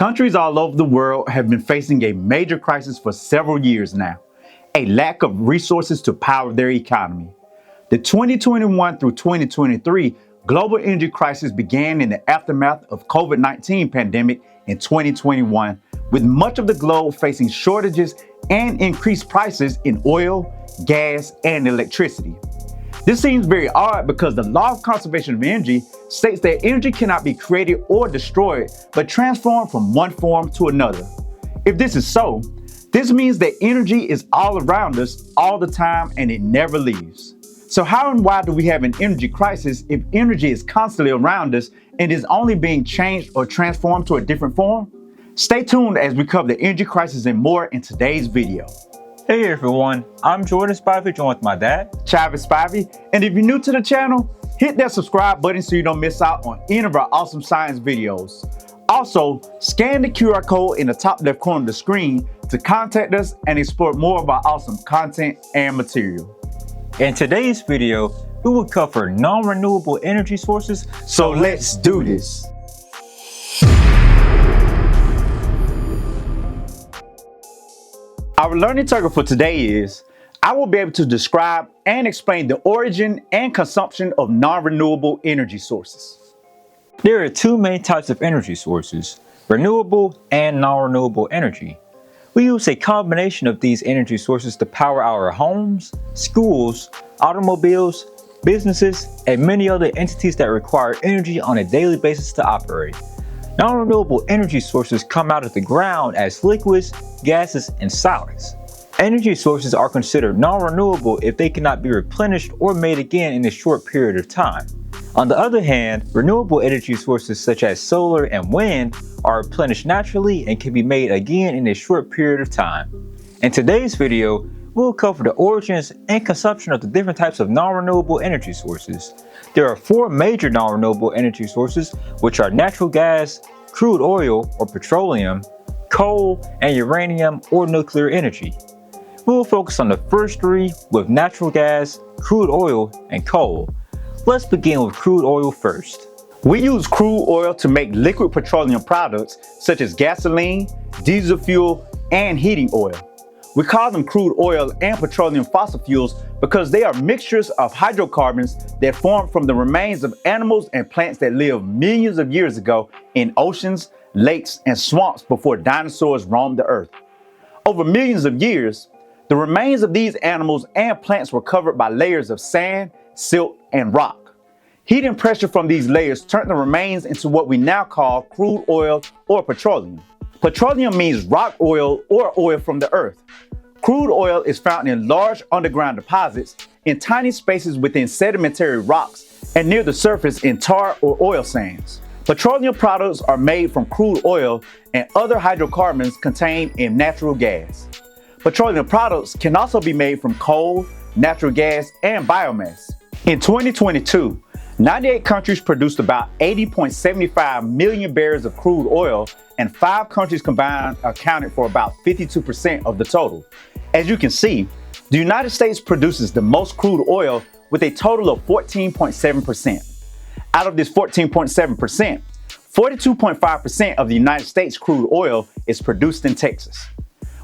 Countries all over the world have been facing a major crisis for several years now, a lack of resources to power their economy. The 2021 through 2023 global energy crisis began in the aftermath of COVID-19 pandemic in 2021, with much of the globe facing shortages and increased prices in oil, gas, and electricity. This seems very odd because the law of conservation of energy states that energy cannot be created or destroyed, but transformed from one form to another. If this is so, this means that energy is all around us all the time and it never leaves. So how and why do we have an energy crisis if energy is constantly around us and is only being changed or transformed to a different form? Stay tuned as we cover the energy crisis and more in today's video. Hey everyone, I'm Jordan Spivey, joined with my dad, Travis Spivey, and if you're new to the channel, hit that subscribe button so you don't miss out on any of our awesome science videos. Also, scan the QR code in the top left corner of the screen to contact us and explore more of our awesome content and material. In today's video, we will cover non-renewable energy sources. So let's do this. Our learning target for today is, I will be able to describe and explain the origin and consumption of non-renewable energy sources. There are two main types of energy sources, renewable and non-renewable energy. We use a combination of these energy sources to power our homes, schools, automobiles, businesses, and many other entities that require energy on a daily basis to operate. Non-renewable energy sources come out of the ground as liquids, gases, and solids. Energy sources are considered non-renewable if they cannot be replenished or made again in a short period of time. On the other hand, renewable energy sources such as solar and wind are replenished naturally and can be made again in a short period of time. In today's video, we'll cover the origins and consumption of the different types of non-renewable energy sources. There are four major non-renewable energy sources, which are natural gas, crude oil or petroleum, coal, and uranium or nuclear energy. We will focus on the first three with natural gas, crude oil, and coal. Let's begin with crude oil first. We use crude oil to make liquid petroleum products such as gasoline, diesel fuel, and heating oil. We call them crude oil and petroleum fossil fuels because they are mixtures of hydrocarbons that form from the remains of animals and plants that lived millions of years ago in oceans, lakes, and swamps before dinosaurs roamed the earth. Over millions of years, the remains of these animals and plants were covered by layers of sand, silt, and rock. Heat and pressure from these layers turned the remains into what we now call crude oil or petroleum. Petroleum means rock oil or oil from the earth. Crude oil is found in large underground deposits, in tiny spaces within sedimentary rocks, and near the surface in tar or oil sands. Petroleum products are made from crude oil and other hydrocarbons contained in natural gas. Petroleum products can also be made from coal, natural gas, and biomass. In 2022, 98 countries produced about 80.75 million barrels of crude oil, and 5 countries combined accounted for about 52% of the total. As you can see, the United States produces the most crude oil with a total of 14.7%. Out of this 14.7%, 42.5% of the United States crude oil is produced in Texas.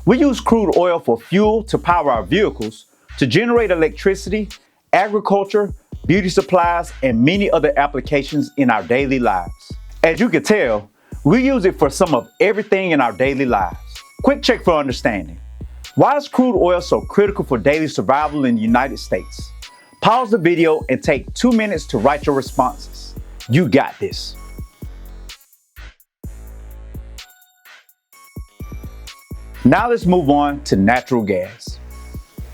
We use crude oil for fuel to power our vehicles, to generate electricity, agriculture, beauty supplies, and many other applications in our daily lives. As you can tell, we use it for some of everything in our daily lives. Quick check for understanding. Why is crude oil so critical for daily survival in the United States? Pause the video and take 2 minutes to write your responses. You got this. Now let's move on to natural gas.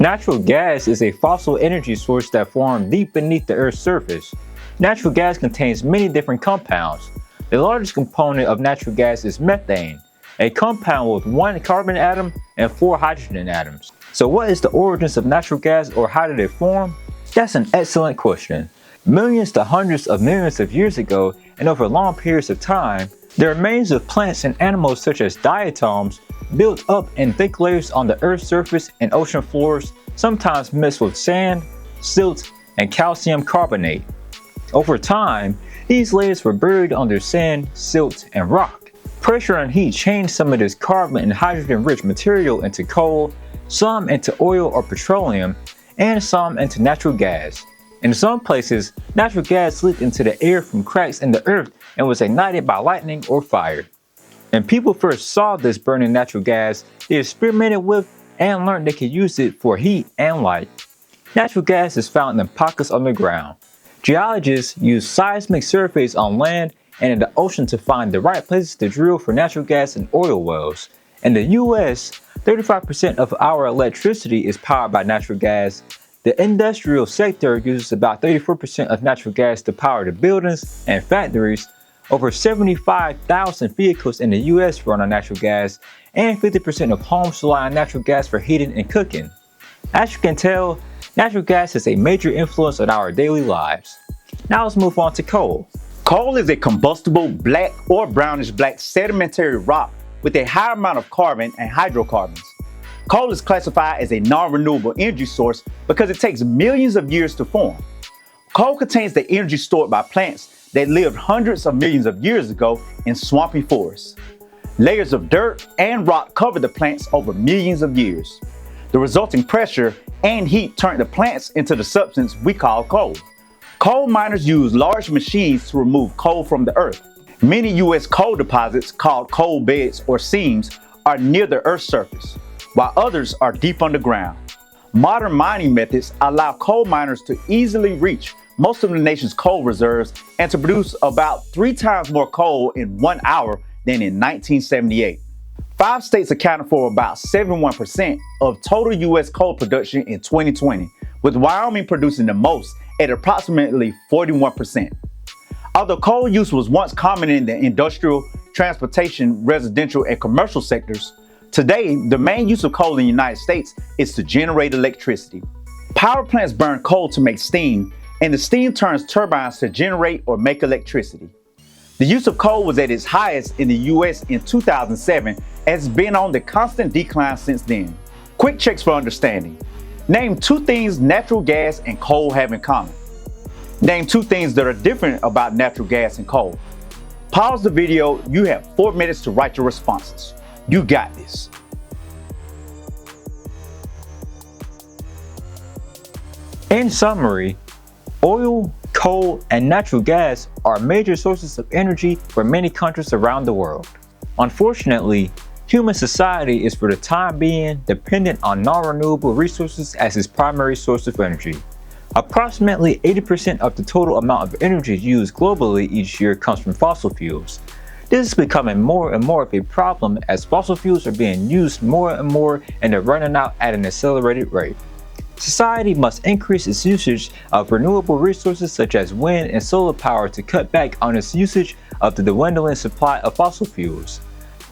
Natural gas is a fossil energy source that forms deep beneath the Earth's surface. Natural gas contains many different compounds. The largest component of natural gas is methane, a compound with 1 carbon atom and 4 hydrogen atoms. So what is the origins of natural gas, or how did it form? That's an excellent question. Millions to hundreds of millions of years ago, and over long periods of time, the remains of plants and animals such as diatoms built up in thick layers on the Earth's surface and ocean floors, sometimes mixed with sand, silt, and calcium carbonate. Over time, these layers were buried under sand, silt, and rock. Pressure and heat change some of this carbon and hydrogen-rich material into coal, some into oil or petroleum, and some into natural gas. In some places, natural gas leaked into the air from cracks in the earth and was ignited by lightning or fire. When people first saw this burning natural gas, they experimented with and learned they could use it for heat and light. Natural gas is found in pockets underground. Geologists use seismic surveys on land and in the ocean to find the right places to drill for natural gas and oil wells. In the US, 35% of our electricity is powered by natural gas. The industrial sector uses about 34% of natural gas to power the buildings and factories. Over 75,000 vehicles in the US run on natural gas, and 50% of homes rely on natural gas for heating and cooking. As you can tell, natural gas is a major influence on our daily lives. Now let's move on to coal. Coal is a combustible black or brownish black sedimentary rock with a high amount of carbon and hydrocarbons. Coal is classified as a non-renewable energy source because it takes millions of years to form. Coal contains the energy stored by plants that lived hundreds of millions of years ago in swampy forests. Layers of dirt and rock cover the plants over millions of years. The resulting pressure and heat turn the plants into the substance we call coal. Coal miners use large machines to remove coal from the earth. Many U.S. coal deposits, called coal beds or seams, are near the earth's surface, while others are deep underground. Modern mining methods allow coal miners to easily reach most of the nation's coal reserves and to produce about 3 times more coal in 1 hour than in 1978. 5 states accounted for about 71% of total U.S. coal production in 2020, with Wyoming producing the most at approximately 41%. Although coal use was once common in the industrial, transportation, residential, and commercial sectors, today the main use of coal in the United States is to generate electricity. Power plants burn coal to make steam, and the steam turns turbines to generate or make electricity. The use of coal was at its highest in the U.S. in 2007 and has been on the constant decline since then. Quick checks for understanding. Name 2 things natural gas and coal have in common. Name 2 things that are different about natural gas and coal. Pause the video. You have 4 minutes to write your responses. You got this. In summary, oil, coal, and natural gas are major sources of energy for many countries around the world. Unfortunately, human society is for the time being dependent on non-renewable resources as its primary source of energy. Approximately 80% of the total amount of energy used globally each year comes from fossil fuels. This is becoming more and more of a problem as fossil fuels are being used more and more and they're running out at an accelerated rate. Society must increase its usage of renewable resources such as wind and solar power to cut back on its usage of the dwindling supply of fossil fuels.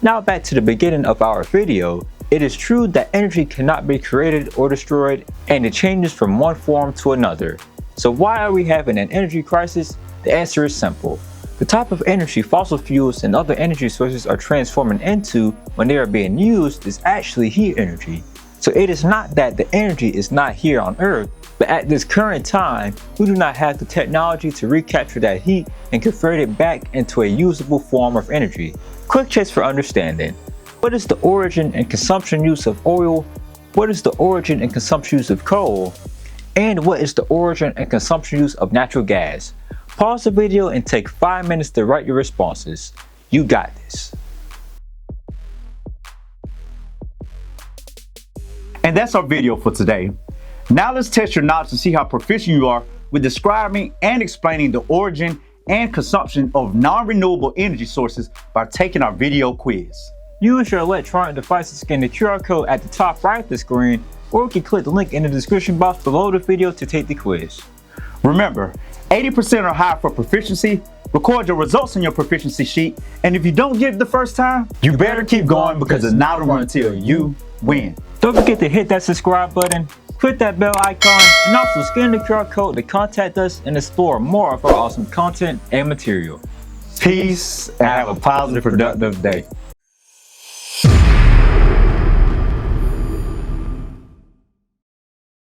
Now back to the beginning of our video. It is true that energy cannot be created or destroyed, and it changes from one form to another. So why are we having an energy crisis? The answer is simple. The type of energy fossil fuels and other energy sources are transforming into when they are being used is actually heat energy. So it is not that the energy is not here on Earth, but at this current time, we do not have the technology to recapture that heat and convert it back into a usable form of energy. Quick checks for understanding. What is the origin and consumption use of oil? What is the origin and consumption use of coal? And what is the origin and consumption use of natural gas? Pause the video and take 5 minutes to write your responses. You got this. And that's our video for today. Now let's test your knowledge to see how proficient you are with describing and explaining the origin and consumption of non-renewable energy sources by taking our video quiz. Use your electronic device to scan the QR code at the top right of the screen, or you can click the link in the description box below the video to take the quiz. Remember, 80% or higher for proficiency. Record your results on your proficiency sheet, and if you don't get it the first time, you better keep going because it's not over until you win. Don't forget to hit that subscribe button, click that bell icon, and also scan the QR code to contact us and explore more of our awesome content and material. Peace and have a positive, productive day.